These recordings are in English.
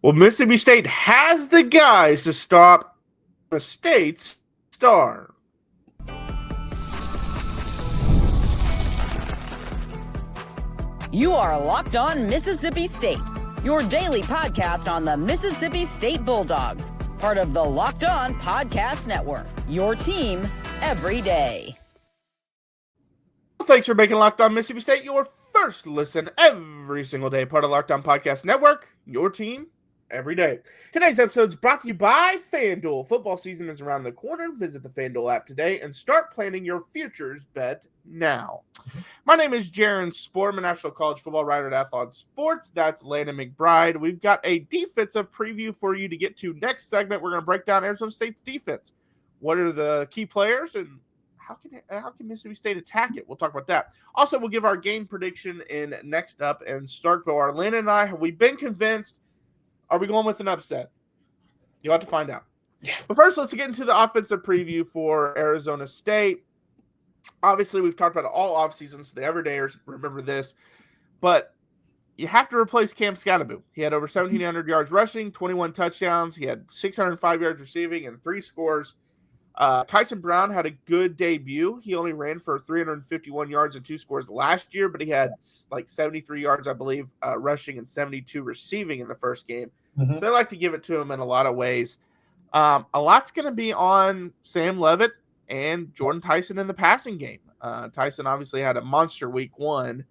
Well, Mississippi State has the guys to stop the state's star. You are Locked On Mississippi State, your daily podcast on the Mississippi State Bulldogs, part of the Locked On Podcast Network, your team every day. Thanks for making Locked On Mississippi State your first listen every single day, part of Locked On Podcast Network, your team every day. Today's episode is brought to you by FanDuel. Football season is around the corner. Visit the FanDuel app today and start planning your futures bet now. My name is Jaron Spor. I'm a national college football writer at Athlon Sports. That's Landon McBride. We've got a defensive preview for you to get to. Next segment, we're going to break down Arizona State's defense. What are the key players and how can Mississippi State attack it? We'll talk about that. Also, we'll give our game prediction in next up in Starkville. Landon and I, have we been convinced? Are we going with an upset? You'll have to find out. Yeah. But first, let's get into the offensive preview for Arizona State. Obviously, we've talked about it all offseason, so the everydayers remember this. But you have to replace Cam Scatterbo. He had over 1,700 yards rushing, 21 touchdowns. He had 605 yards receiving and 3 scores. Kyson Brown had a good debut. He only ran for 351 yards and 2 scores last year, but he had like 73 yards, I believe, rushing and 72 receiving in the first game. So they like to give it to him in a lot of ways. A lot's going to be on Sam Leavitt and Jordyn Tyson in the passing game. Tyson obviously had a monster week 1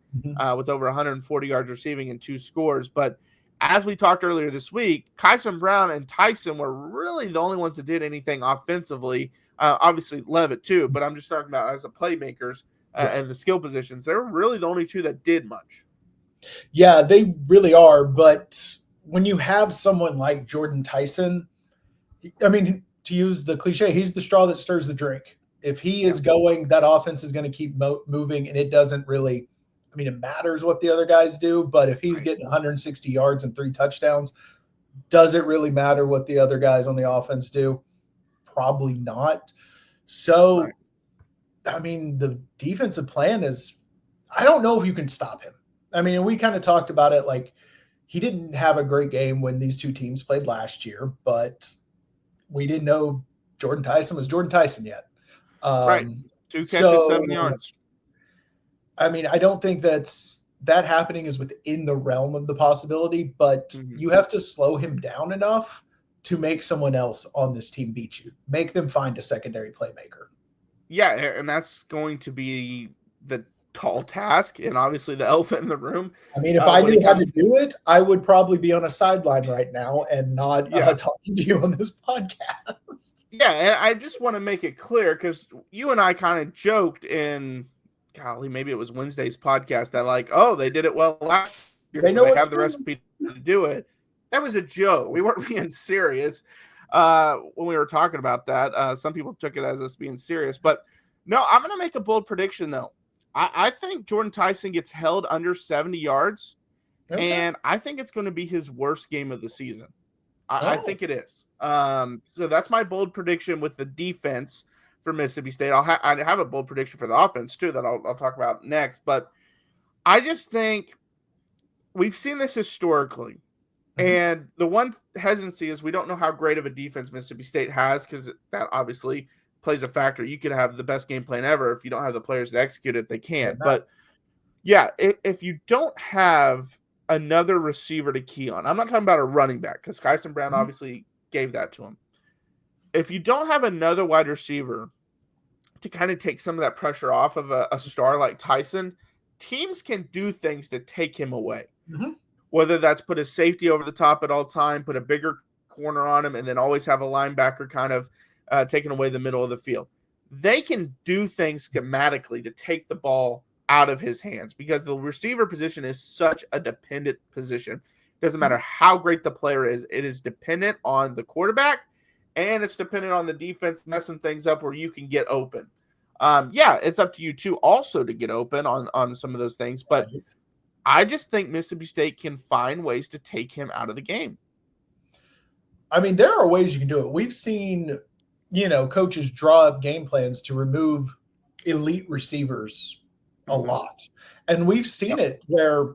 with over 140 yards receiving and 2 scores. But as we talked earlier this week, Kyson Brown and Tyson were really the only ones that did anything offensively. Obviously Leavitt too, but I'm just talking about as a playmakers and the skill positions. They're really the only two that did much. Yeah, they really are. But when you have someone like Jordyn Tyson, I mean, to use the cliche, he's the straw that stirs the drink. If he is going, that offense is going to keep moving, and it doesn't really – I mean, it matters what the other guys do, but if he's getting 160 yards and 3 touchdowns, does it really matter what the other guys on the offense do? Probably not. So, I mean, the defensive plan is – I don't know if you can stop him. I mean, we kind of talked about it like he didn't have a great game when these two teams played last year, but we didn't know Jordyn Tyson was Jordyn Tyson yet. 2 catches, 7 yards. I mean, I don't think that happening is within the realm of the possibility, but you have to slow him down enough to make someone else on this team beat you. Make them find a secondary playmaker. Yeah, and that's going to be the tall task and obviously the elephant in the room. I mean, if I knew how to do it, I would probably be on a sideline right now and not talking to you on this podcast. Yeah, and I just want to make it clear because you and I kind of joked in – golly, maybe it was Wednesday's podcast that like, oh, they did it well last year. They have the recipe to do it. That was a joke. We weren't being serious when we were talking about that. Some people took it as us being serious. But, no, I'm going to make a bold prediction, though. I think Jordyn Tyson gets held under 70 yards, and I think it's going to be his worst game of the season. I think it is. So that's my bold prediction with the defense for Mississippi State. I have a bold prediction for the offense too that I'll talk about next. But I just think we've seen this historically. And the one hesitancy is we don't know how great of a defense Mississippi State has because that obviously plays a factor. You could have the best game plan ever. If you don't have the players to execute it, they can't. But, yeah, if you don't have another receiver to key on, I'm not talking about a running back because Kyson Brown obviously gave that to him. If you don't have another wide receiver to kind of take some of that pressure off of a star like Tyson, teams can do things to take him away. Whether that's put a safety over the top at all time, put a bigger corner on him, and then always have a linebacker kind of taking away the middle of the field. They can do things schematically to take the ball out of his hands because the receiver position is such a dependent position. Doesn't matter how great the player is. It is dependent on the quarterback, and it's dependent on the defense messing things up where you can get open. It's up to you too also to get open on some of those things. But I just think Mississippi State can find ways to take him out of the game. I mean, there are ways you can do it. We've seen, coaches draw up game plans to remove elite receivers a lot. And we've seen it where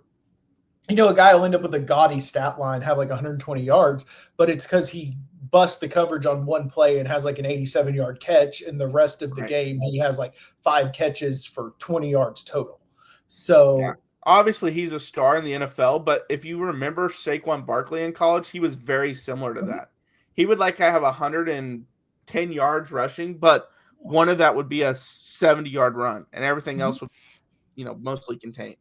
a guy will end up with a gaudy stat line, have like 120 yards, but it's because he busts the coverage on one play and has like an 87-yard catch. And the rest of the game, he has like 5 catches for 20 yards total. So obviously he's a star in the NFL, but if you remember Saquon Barkley in college, he was very similar to that. He would like have 110 yards rushing, but one of that would be a 70-yard run, and everything else would, mostly contained.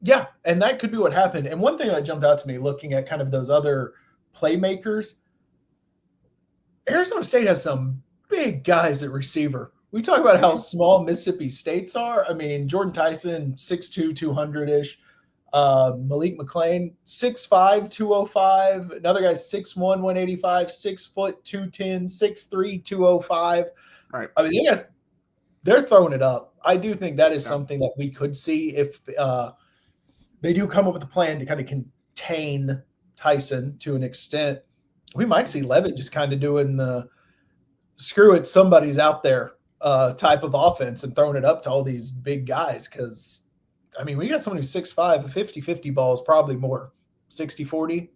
Yeah, and that could be what happened. And one thing that jumped out to me looking at kind of those other playmakers, Arizona State has some big guys at receiver. We talk about how small Mississippi State's are. I mean, Jordyn Tyson, 6'2", 200-ish. Malik McClain, 6'5", 205. Another guy, 6'1", 185, 6 foot, 210, 6'3", 205. Right. I mean, they're throwing it up. I do think that is something that we could see if they do come up with a plan to kind of contain Tyson to an extent. We might see Levitt just kind of doing the screw it, somebody's out there type of offense and throwing it up to all these big guys. Because, I mean, we got someone who's 6'5", a 50-50 ball is probably more 60-40.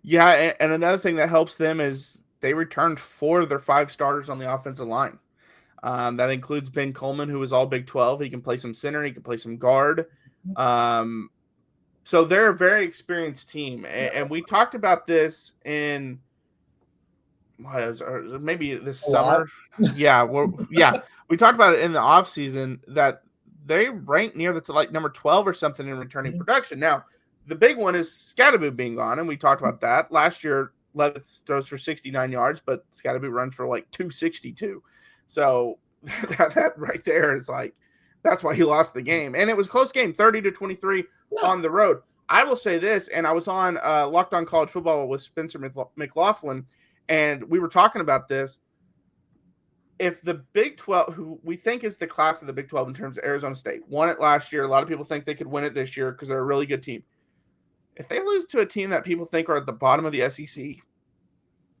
Yeah, and another thing that helps them is they returned 4 of their 5 starters on the offensive line. That includes Ben Coleman, who was all Big 12. He can play some center. He can play some guard. So they're a very experienced team. And we talked about this in maybe this summer. Yeah. We talked about it in the offseason that they rank near the number 12 or something in returning production. Now, the big one is Scatterboot being gone, and we talked about that. Last year, Levitt throws for 69 yards, but Scatterboot runs for like 262. So that right there is like, that's why he lost the game. And it was a close game, 30-23 on the road. I will say this, and I was on Locked On College Football with Spencer McLaughlin, and we were talking about this. If the Big 12, who we think is the class of the Big 12 in terms of Arizona State, won it last year, a lot of people think they could win it this year because they're a really good team. If they lose to a team that people think are at the bottom of the SEC,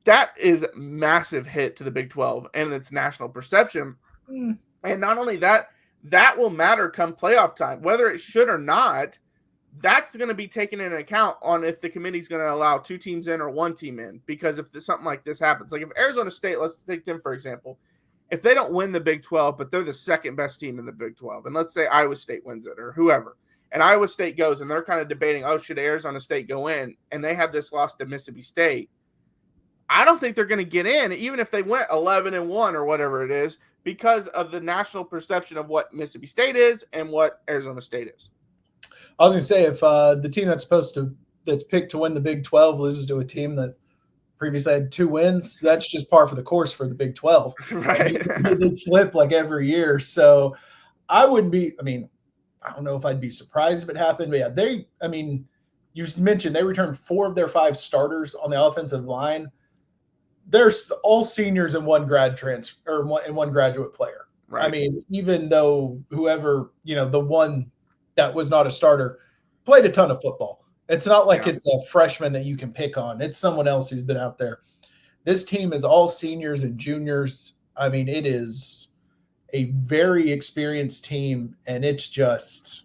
that is massive hit to the Big 12 and its national perception. And not only that, that will matter come playoff time. Whether it should or not, that's going to be taken into account on if the committee is going to allow 2 teams in or 1 team in. Because if something like this happens, like if Arizona State, let's take them for example, if they don't win the Big 12, but they're the second best team in the Big 12, and let's say Iowa State wins it or whoever, and Iowa State goes and they're kind of debating, oh, should Arizona State go in? And they have this loss to Mississippi State. I don't think they're going to get in, even if they went 11-1 or whatever it is, because of the national perception of what Mississippi State is and what Arizona State is. I was going to say, if the team that's picked to win the Big 12 loses to a team that previously had 2 wins, that's just par for the course for the Big 12. Right. They flip like every year. So I wouldn't be, I don't know if I'd be surprised if it happened, but yeah, you mentioned they returned 4 of their 5 starters on the offensive line. There's all seniors and 1 grad transfer and 1 graduate player. Right. Even though whoever, the one that was not a starter played a ton of football. It's not like it's a freshman that you can pick on. It's someone else who's been out there. This team is all seniors and juniors. It is a very experienced team, and it's just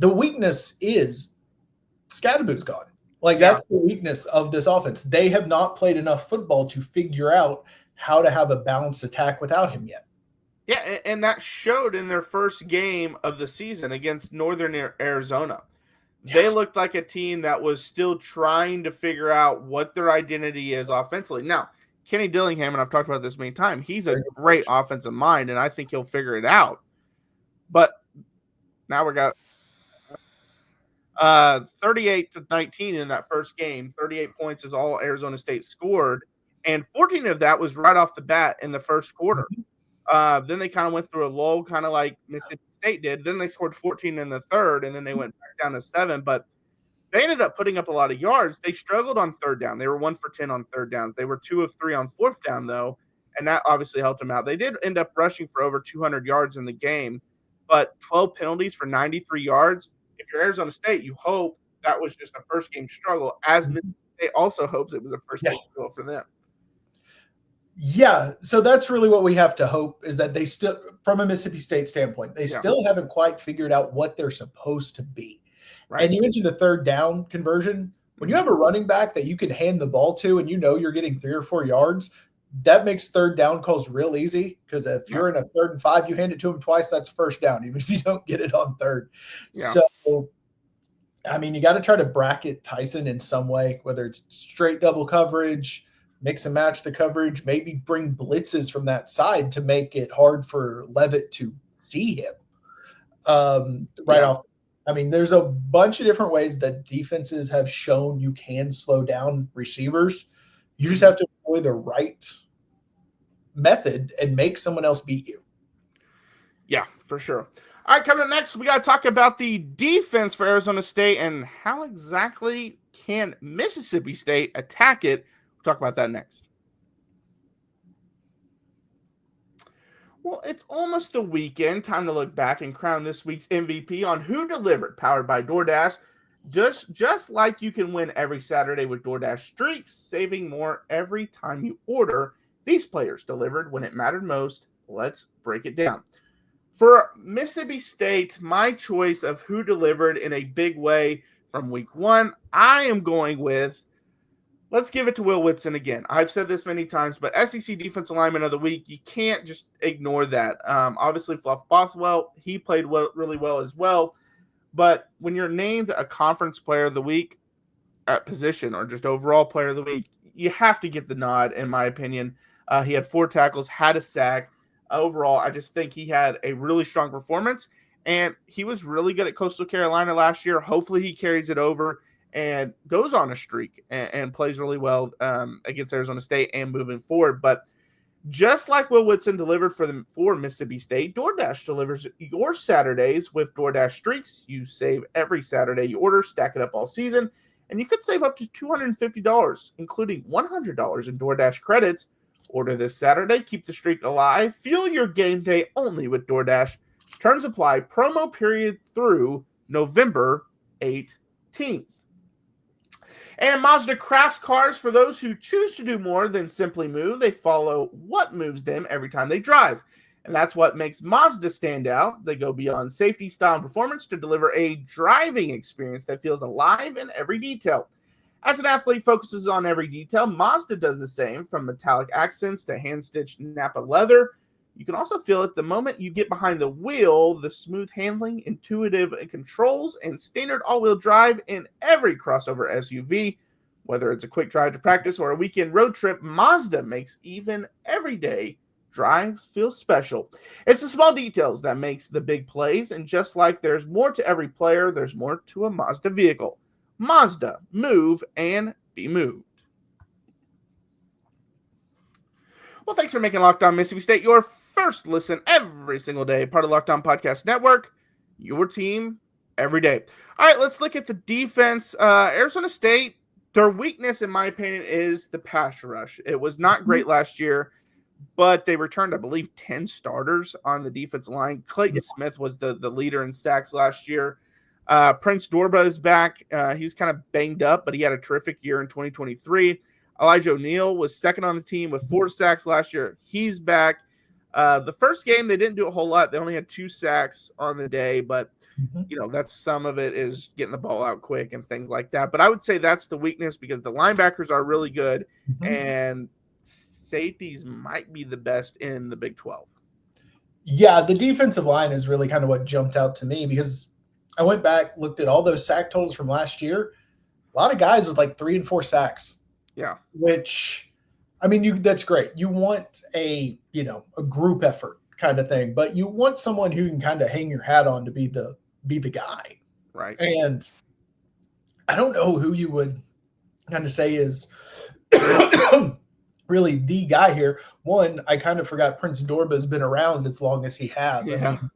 the weakness is Scatterboot's gone. That's the weakness of this offense. They have not played enough football to figure out how to have a balanced attack without him yet. Yeah, and that showed in their first game of the season against Northern Arizona. Yeah. They looked like a team that was still trying to figure out what their identity is offensively. Now, Kenny Dillingham, and I've talked about this many times, he's a great offensive mind, and I think he'll figure it out. But now we got 38-19 in that first game. 38 points is all Arizona State scored, and 14 of that was right off the bat in the first quarter. Then they kind of went through a lull, kind of like Mississippi State did. Then they scored 14 in the third, and then they went back down to 7. But they ended up putting up a lot of yards. They struggled on third down. They were 1 for 10 on third downs. They were 2 of 3 on fourth down, though, and that obviously helped them out. They did end up rushing for over 200 yards in the game, but 12 penalties for 93 yards. If you're Arizona State, you hope that was just a first-game struggle, as Mississippi State also hopes it was a first-game struggle for them. Yeah, so that's really what we have to hope is that they still, from a Mississippi State standpoint, they still haven't quite figured out what they're supposed to be. Right. And you mentioned the third down conversion. When you have a running back that you can hand the ball to and you're getting 3 or 4 yards, that makes third down calls real easy because if you're in a 3rd and 5, you hand it to him twice, that's first down, even if you don't get it on third. Yeah. So, I mean, you got to try to bracket Tyson in some way, whether it's straight double coverage, mix and match the coverage, maybe bring blitzes from that side to make it hard for Levitt to see him off. I mean, there's a bunch of different ways that defenses have shown you can slow down receivers. You just have to employ the right method and make someone else beat you. Yeah, for sure. All right, coming up next, we got to talk about the defense for Arizona State and how exactly can Mississippi State attack it. We'll talk about that next. Well, it's almost the weekend. Time to look back and crown this week's MVP on Who Delivered, powered by DoorDash. Just like you can win every Saturday with DoorDash Streaks, saving more every time you order. These players delivered when it mattered most. Let's break it down. For Mississippi State, my choice of who delivered in a big way from week 1, I am going with, let's give it to Will Whitson again. I've said this many times, but SEC Defensive Lineman of the Week, you can't just ignore that. Obviously, Fluff Bothwell, he played really well as well. But when you're named a Conference Player of the Week at position or just overall Player of the Week, you have to get the nod, in my opinion. He had 4 tackles, had a sack. Overall, I just think he had a really strong performance, and he was really good at Coastal Carolina last year. Hopefully he carries it over and goes on a streak and plays really well against Arizona State and moving forward. But just like Will Whitson delivered for Mississippi State, DoorDash delivers your Saturdays with DoorDash Streaks. You save every Saturday you order, stack it up all season, and you could save up to $250, including $100 in DoorDash credits. Order this Saturday, keep the streak alive, fuel your game day only with DoorDash. Terms apply, promo period through November 18th. And Mazda crafts cars for those who choose to do more than simply move. They follow what moves them every time they drive. And that's what makes Mazda stand out. They go beyond safety, style, and performance to deliver a driving experience that feels alive in every detail. As an athlete focuses on every detail, Mazda does the same, from metallic accents to hand-stitched Napa leather. You can also feel it the moment you get behind the wheel, the smooth handling, intuitive controls, and standard all-wheel drive in every crossover SUV. Whether it's a quick drive to practice or a weekend road trip, Mazda makes even everyday drives feel special. It's the small details that makes the big plays, and just like there's more to every player, there's more to a Mazda vehicle. Mazda, move and be moved. Well, thanks for making Locked On Mississippi State your first listen every single day. Part of Locked On Podcast Network, your team every day. All right, let's look at the defense. Arizona State, their weakness, in my opinion, is the pass rush. It was not great last year, but they returned, I believe, 10 starters on the defensive line. Clayton Smith was the leader in sacks last year. Prince Dorba is back. He was kind of banged up, but he had a terrific year in 2023. Elijah O'Neal was second on the team with 4 sacks last year. He's back. The first game, they didn't do a whole lot. They only had 2 sacks on the day, but that's some of it is getting the ball out quick and things like that. But I would say that's the weakness because the linebackers are really good and safeties might be the best in the Big 12. Yeah, the defensive line is really kind of what jumped out to me because I went back, looked at all those sack totals from last year. A lot of guys with like 3 and 4 sacks. Yeah. Which, I mean, that's great. You want a group effort kind of thing, but you want someone who can kind of hang your hat on to be the guy. Right. And I don't know who you would kind of say is really the guy here. One, I kind of forgot Prince Dorba has been around as long as he has. Yeah. I mean,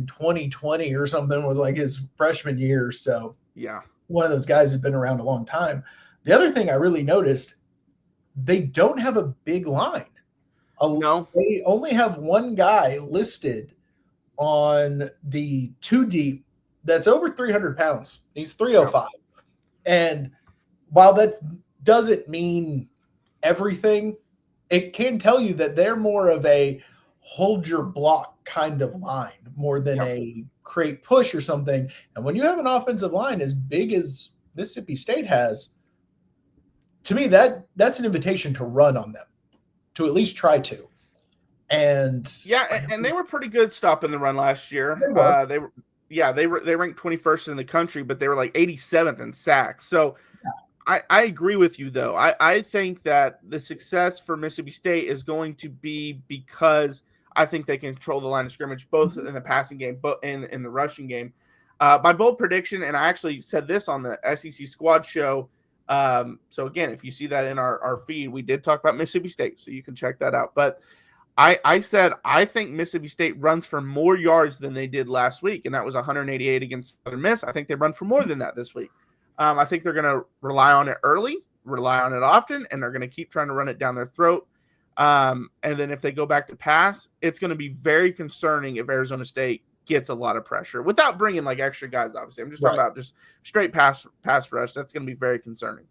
2020 or something was like his freshman year. So yeah, one of those guys who's been around a long time. The other thing I really noticed, they don't have a big line. No. They only have one guy listed on the 2 deep that's over 300 pounds. He's 305. Yeah. And while that doesn't mean everything, it can tell you that they're more of a hold your block kind of line more than a create push or something. And when you have an offensive line as big as Mississippi State has, to me, that's an invitation to run on them, to at least try to. And and they were pretty good stopping the run last year. They ranked 21st in the country, but they were like 87th in sacks. So I agree with you, though. I think that the success for Mississippi State is going to be because I think they can control the line of scrimmage, both in the passing game, but in the rushing game. My bold prediction, and I actually said this on the SEC Squad show. So again, if you see that in our feed, we did talk about Mississippi State, so you can check that out. But I said I think Mississippi State runs for more yards than they did last week, and that was 188 against Southern Miss. I think they run for more than that this week. I think they're going to rely on it early, rely on it often, and they're going to keep trying to run it down their throat. And then if they go back to pass, it's going to be very concerning if Arizona State gets a lot of pressure without bringing like extra guys. Obviously, I'm just talking about just straight pass rush. That's going to be very concerning.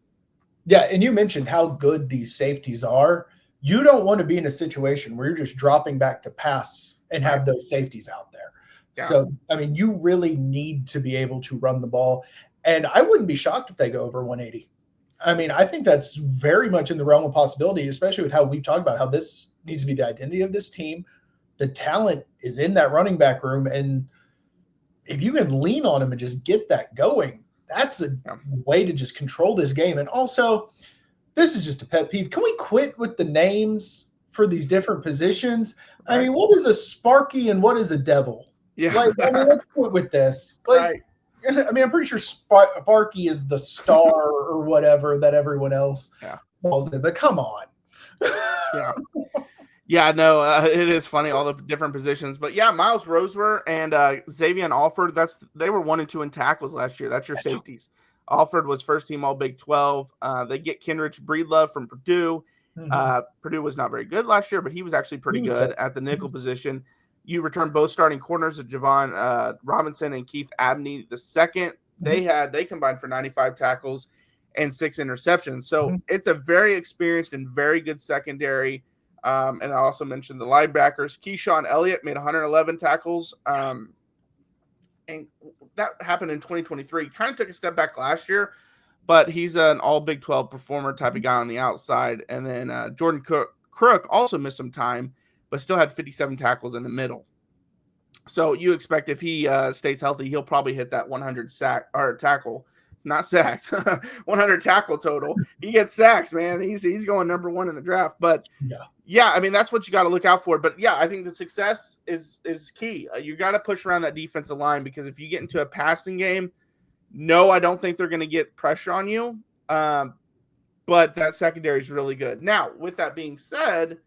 Yeah, and you mentioned how good these safeties are. You don't want to be in a situation where you're just dropping back to pass and have those safeties out there. Yeah. So, I mean, you really need to be able to run the ball. And I wouldn't be shocked if they go over 180. I mean, I think that's very much in the realm of possibility, especially with how we've talked about how this needs to be the identity of this team. The talent is in that running back room. And if you can lean on them and just get that going, that's a way to just control this game. And also, this is just a pet peeve. Can we quit with the names for these different positions? I mean, what is a Sparky and what is a Devil? Yeah. I mean, let's quit with this. I mean, I'm pretty sure Sparky is the star or whatever that everyone else calls it, but come on. No, it is funny, all the different positions. But Miles Rosever and Xavier Alford, they were 1 and 2 in tackles last year. That's your safeties. Alford was first team All Big 12. They get Kenrich Breedlove from Purdue. Purdue was not very good last year, but he was actually pretty good at the nickel position. You return both starting corners of Javon Robinson and Keith Abney the second. They combined for 95 tackles and 6 interceptions. So it's a very experienced and very good secondary. And I also mentioned the linebackers. Keyshawn Elliott made 111 tackles. And that happened in 2023. Kind of took a step back last year, but he's an all Big 12 performer type of guy on the outside. And then Jordan Crook also missed some time, but still had 57 tackles in the middle. So you expect if he stays healthy, he'll probably hit that 100 tackle, not sacks, 100 tackle total. He gets sacks, man. He's going number 1 in the draft. But I mean, that's what you got to look out for. But I think the success is key. You got to push around that defensive line, because if you get into a passing game, no, I don't think they're going to get pressure on you. But that secondary is really good. Now, with that being said,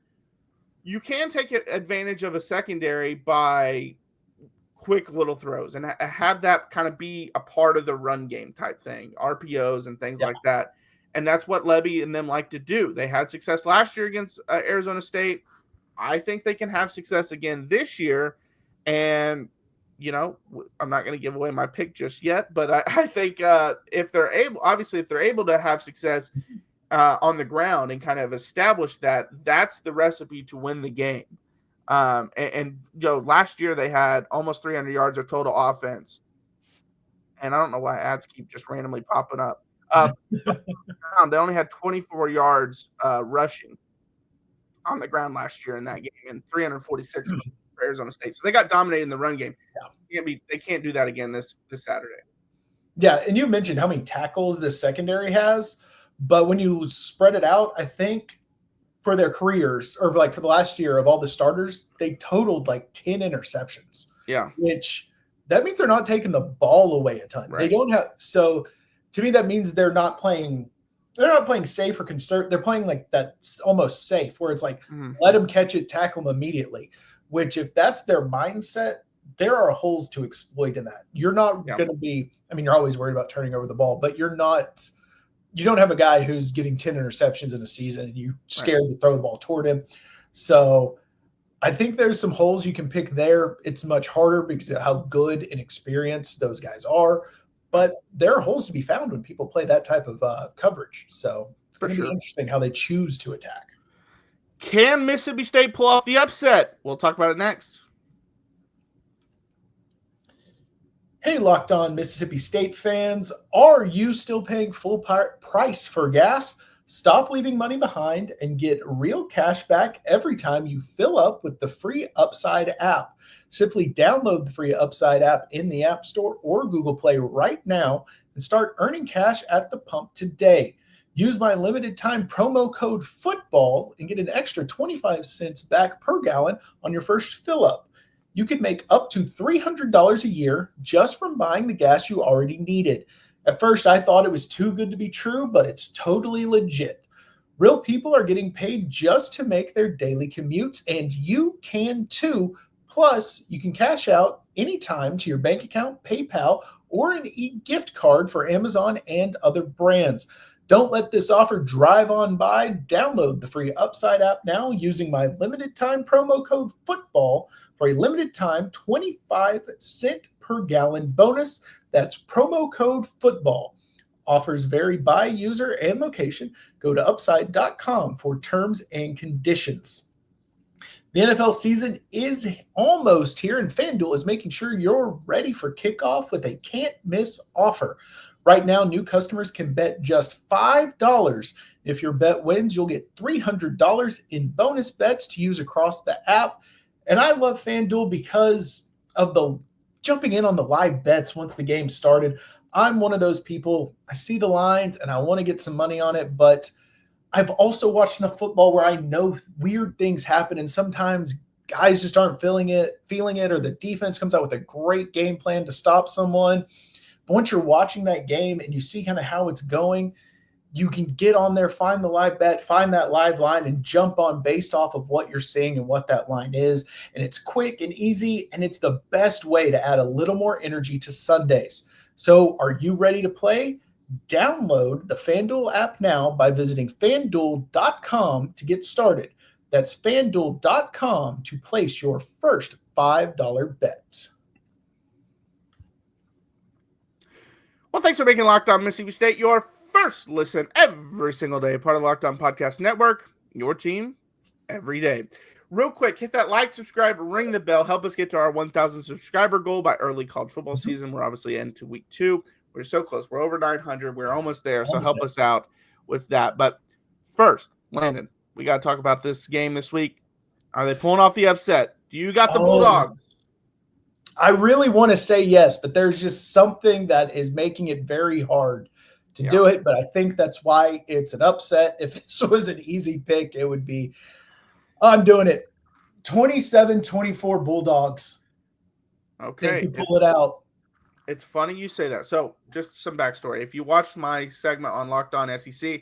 you can take advantage of a secondary by quick little throws and have that kind of be a part of the run game type thing, RPOs and things like that. And that's what Levy and them like to do. They had success last year against Arizona State. I think they can have success again this year. And, I'm not going to give away my pick just yet, but I think if they're able to have success on the ground and kind of establish that, that's the recipe to win the game. Last year they had almost 300 yards of total offense. And I don't know why ads keep just randomly popping up. They only had 24 yards rushing on the ground last year in that game, and 346 for Arizona State. So they got dominated in the run game. They can't do that again this Saturday. Yeah, and you mentioned how many tackles this secondary has, but when you spread it out, I think for their careers, or like for the last year of all the starters, they totaled like 10 interceptions. Yeah. Which that means they're not taking the ball away a ton. Right. They don't have, so to me, that means they're not playing safe or concerned. They're playing like that almost safe, where it's like, let them catch it, tackle them immediately, which if that's their mindset, there are holes to exploit in that. You're not going to be, I mean, you're always worried about turning over the ball, but you don't have a guy who's getting 10 interceptions in a season and you're scared to throw the ball toward him. So I think there's some holes you can pick there. It's much harder because of how good and experienced those guys are, but there are holes to be found when people play that type of coverage. So it's going to be interesting how they choose to attack. Can Mississippi State pull off the upset? We'll talk about it next. Hey, Locked On Mississippi State fans, are you still paying full price for gas? Stop leaving money behind and get real cash back every time you fill up with the free Upside app. Simply download the free Upside app in the App Store or Google Play right now and start earning cash at the pump today. Use my limited time promo code FOOTBALL and get an extra 25 cents back per gallon on your first fill up. You can make up to $300 a year just from buying the gas you already needed. At first, I thought it was too good to be true, but it's totally legit. Real people are getting paid just to make their daily commutes, and you can too. Plus, you can cash out anytime to your bank account, PayPal, or an e-gift card for Amazon and other brands. Don't let this offer drive on by. Download the free Upside app now using my limited time promo code FOOTBALL for a limited time 25 cent per gallon bonus. That's promo code FOOTBALL. Offers vary by user and location. Go to upside.com for terms and conditions. The NFL season is almost here, and FanDuel is making sure you're ready for kickoff with a can't-miss offer. Right now, new customers can bet just $5. If your bet wins, you'll get $300 in bonus bets to use across the app. And I love FanDuel because of the jumping in on the live bets once the game started. I'm one of those people, I see the lines and I want to get some money on it, but I've also watched enough football where I know weird things happen, and sometimes guys just aren't feeling it, or the defense comes out with a great game plan to stop someone. But once you're watching that game and you see kind of how it's going, you can get on there, find the live bet, find that live line, and jump on based off of what you're seeing and what that line is. And it's quick and easy, and it's the best way to add a little more energy to Sundays. So are you ready to play? Download the FanDuel app now by visiting FanDuel.com to get started. That's FanDuel.com to place your first $5 bet. Well, thanks for making Locked On Mississippi State your first listen every single day. Part of the Locked On Podcast Network, your team every day. Real quick, hit that like, subscribe, ring the bell. Help us get to our 1,000 subscriber goal by early college football season. We're obviously into week 2. We're so close. We're over 900. We're almost there. So help us out with that. But first, Landon, we got to talk about this game this week. Are they pulling off the upset? Do you got the Bulldogs? I really want to say yes, but there's just something that is making it very hard to do it. But I think that's why it's an upset. If this was an easy pick, it would be, I'm doing it. 27-24 Bulldogs. Okay. You pull it out. It's funny you say that. So just some backstory. If you watched my segment on Locked On SEC,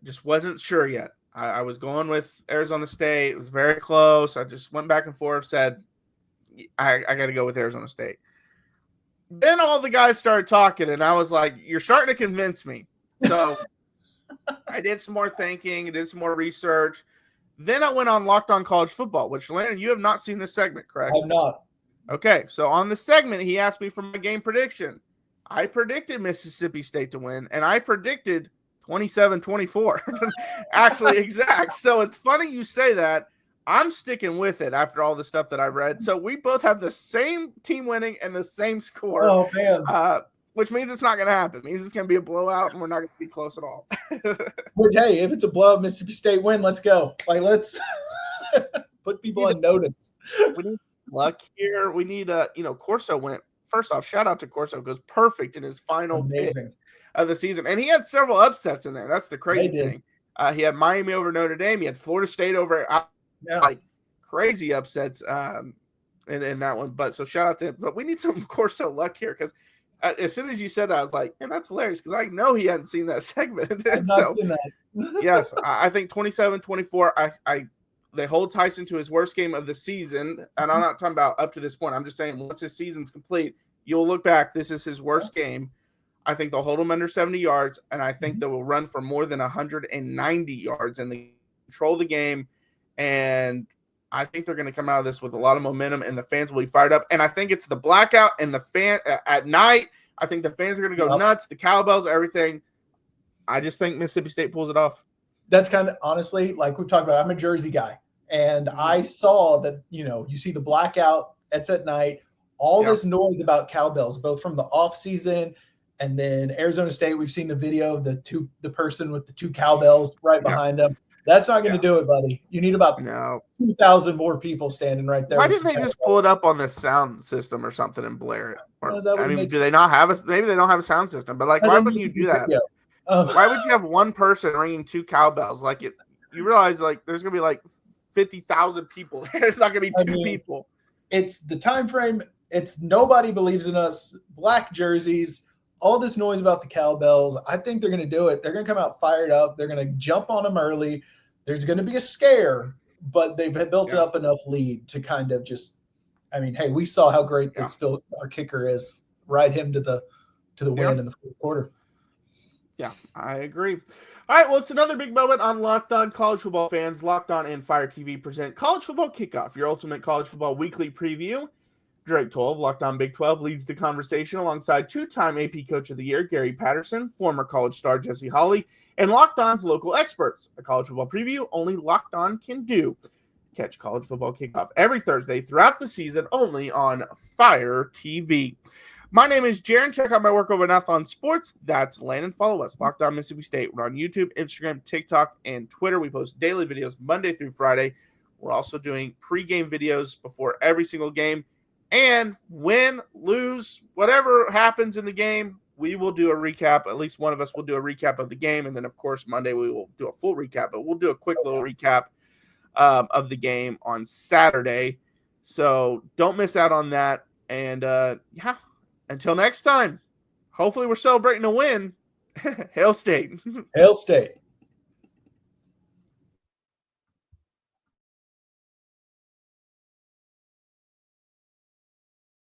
just wasn't sure yet. I was going with Arizona State. It was very close. I just went back and forth, said, I got to go with Arizona State. Then all the guys started talking, and I was like, you're starting to convince me. So I did some more thinking, did some more research. Then I went on Locked On College Football, which, Landon, you have not seen this segment, correct? I have not. Okay, so on the segment, he asked me for my game prediction. I predicted Mississippi State to win, and I predicted 27-24. Actually, exact. So it's funny you say that. I'm sticking with it after all the stuff that I read. So we both have the same team winning and the same score. Oh, man. Which means it's not going to happen. It means it's going to be a blowout, and we're not going to be close at all. But hey, if it's a blowout, Mississippi State win, let's go. Let's put people on notice. We need luck here. We need Corso went. First off, shout out to Corso, goes perfect in his final pick of the season. And he had several upsets in there. That's the crazy thing. He had Miami over Notre Dame. He had Florida State over crazy upsets in that one. But so shout out to him. But we need some Corso luck here, because as soon as you said that, I was like, man, that's hilarious, because I know he hadn't seen that segment. I've not seen that. Yes, I think 27-24, they hold Tyson to his worst game of the season. And I'm not talking about up to this point. I'm just saying once his season's complete, you'll look back, this is his worst game. I think they'll hold him under 70 yards, and I think they will run for more than 190 yards, and they control the game. And I think they're going to come out of this with a lot of momentum, and the fans will be fired up. And I think it's the blackout and the fan at night. I think the fans are going to go nuts, the cowbells, everything. I just think Mississippi State pulls it off. that's kind of honestly, like we've talked about, I'm a Jersey guy. And I saw that, you see the blackout, it's at night, all this noise about cowbells, both from the off season and then Arizona State. We've seen the video of the person with the 2 cowbells right behind them. That's not going to do it, buddy. You need about 2,000 more people standing right there. Why didn't they just pull it up on the sound system or something and blare it? Or, do they not have maybe they don't have a sound system, but why wouldn't you do that? Why would you have one person ringing 2 cowbells? You realize there's going to be 50,000 people there. It's not going to be 2 people. It's the time frame. It's nobody believes in us. Black jerseys, all this noise about the cowbells. I think they're going to do it. They're going to come out fired up. They're going to jump on them early. There's going to be a scare, but they've built up enough lead to kind of just. Hey, we saw how great this our kicker is. Ride him to the win in the fourth quarter. Yeah, I agree. All right, well, it's another big moment on Locked On College Football fans. Locked On and Fire TV present College Football Kickoff, your ultimate college football weekly preview. Drake 12, Locked On Big 12, leads the conversation alongside 2-time AP Coach of the Year, Gary Patterson, former college star Jesse Holley, and Locked On's local experts. A college football preview only Locked On can do. Catch College Football Kickoff every Thursday throughout the season only on Fire TV. My name is Jaron. Check out my work over at Athlon Sports. That's Landon. Follow us, Locked On Mississippi State. We're on YouTube, Instagram, TikTok, and Twitter. We post daily videos Monday through Friday. We're also doing pregame videos before every single game. And win, lose, whatever happens in the game, we will do a recap. At least one of us will do a recap of the game. And then, of course, Monday we will do a full recap. But we'll do a quick little recap of the game on Saturday. So don't miss out on that. And, until next time, hopefully we're celebrating a win. Hail State. Hail State.